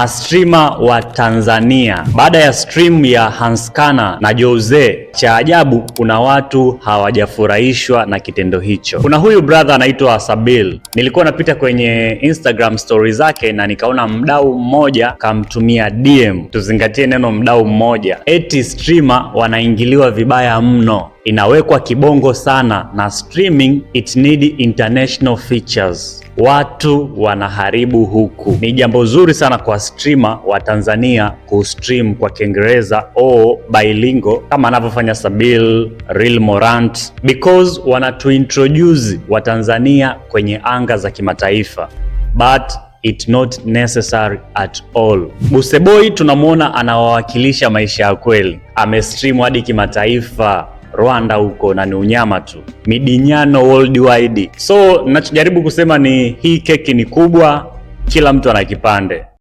Mastreamer wa Tanzania. Baada ya stream ya Hanskana na Jose, cha ajabu kuna watu hawajafurahishwa na kitendo hicho. Kuna huyu brother anaitwa Sabil. Nilikuwa napita kwenye Instagram story zake na nikaona mdau mmoja kamtumia DM. Tuzingatie neno mdau mmoja. Eti streamer wanaingiliwa vibaya mno. Inawekwa kibongo sana na streaming it need international features. Watu wanaharibu huku. Ni jambo zuri sana kwa streamer wa Tanzania kustream kwa Kiingereza au bilingual kama anavyofanya Sabil, Real Morant, because wanatuintroduce wa Tanzania kwenye anga za kimataifa. But it's not necessary at all. Buseboy tunamwona anawawakilisha maisha ya kweli. Amestream hadi kimataifa, Rwanda huko, na ni unyama tu. Midinyano worldwide. So ninachojaribu kusema ni hii keki ni kubwa, kila mtu ana kipande.